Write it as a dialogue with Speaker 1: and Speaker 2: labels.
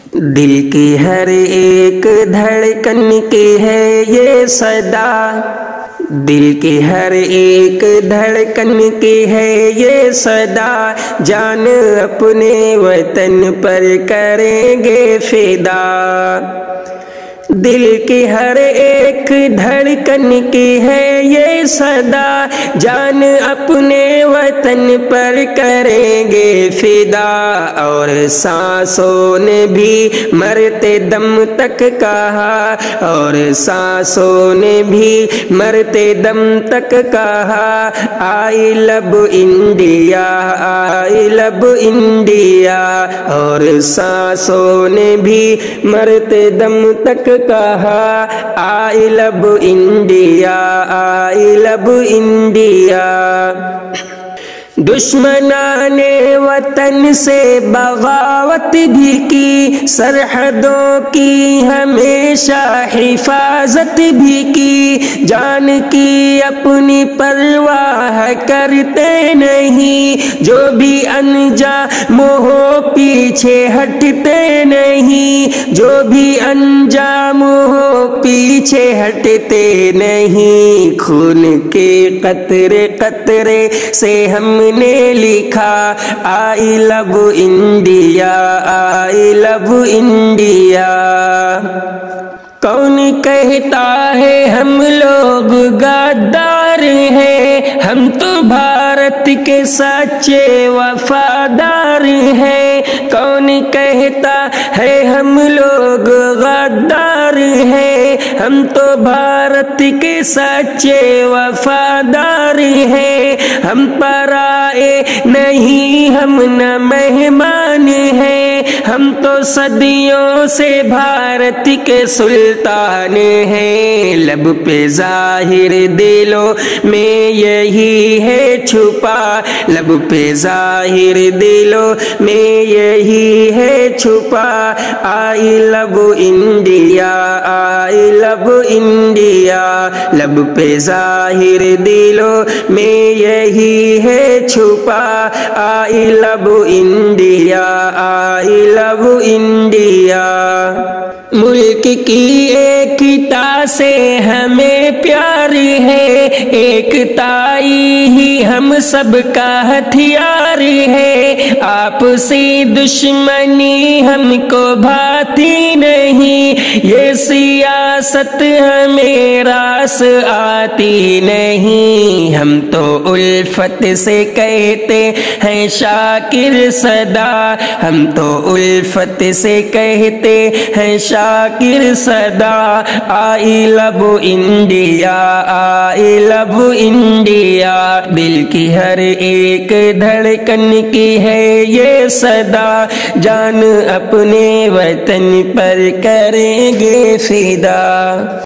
Speaker 1: دل کی ہر ایک دھڑکن کی ہے یہ صدا، دل کی ہر ایک دھڑکن کی ہے یہ صدا، جان اپنے وطن پر کریں گے فدا۔ دل کی ہر ایک دھڑکن کی ہے یہ صدا، جان اپنے وطن پر کریں گے فدا۔ اور سانسوں نے بھی مرتے دم تک کہا، اور سانسوں نے بھی مرتے دم تک کہا، آئی لو انڈیا، آئی لو انڈیا۔ اور سانسوں نے بھی مرتے دم تک کہا، آئی لو انڈیا، آئی لو انڈیا۔ دشمنان وطن سے بغاوت بھی کی، سرحدوں کی ہمیشہ حفاظت بھی کی، جان کی اپنی پرواہ کرتے نہیں، جو بھی انجام ہو پیچھے ہٹتے نہیں، جو بھی انجام ہو پیچھے ہٹتے نہیں۔ خون کے قطرے قطرے سے ہم نے لکھا، آئی لو انڈیا، آئی لو انڈیا۔ کون کہتا ہے ہم لوگ غدار ہیں، ہم تو بھارت کے سچے وفادار ہیں۔ کون کہتا ہے ہم لوگ غدار ہیں، ہم تو بھارت کے سچے وفادار ہیں۔ ہم پرائے نہیں، ہم نہ مہمان ہیں، ہم تو صدیوں سے بھارت کے سلطان ہیں۔ لب پہ ظاہر دلوں میں یہی ہے چھپا، لب پہ ظاہر دلوں میں یہی ہے چھپا، آئی لو انڈیا، آئی لو انڈیا۔ لب پہ ظاہر دلوں میں یہی ہے چھپا، آئی لو انڈیا، آئی لو انڈیا۔ ملک کی ایکتا سے ہمیں پیار ہے، ایکتائی ہی ہم سب کا ہتھیار ہے۔ آپسی دشمنی ہم کو بھاتی نہیں، یہ سیاست ہمیں راس آتی نہیں۔ ہم تو الفت سے کہتے ہیں شاکر صدا، ہم تو الفت سے کہتے ہیں شاکر صدا، آئی لو انڈیا، آئی لو انڈیا۔ دل کی ہر ایک دھڑکن کی ہے یہ صدا، جان اپنے وطن پر کریں گے فدا۔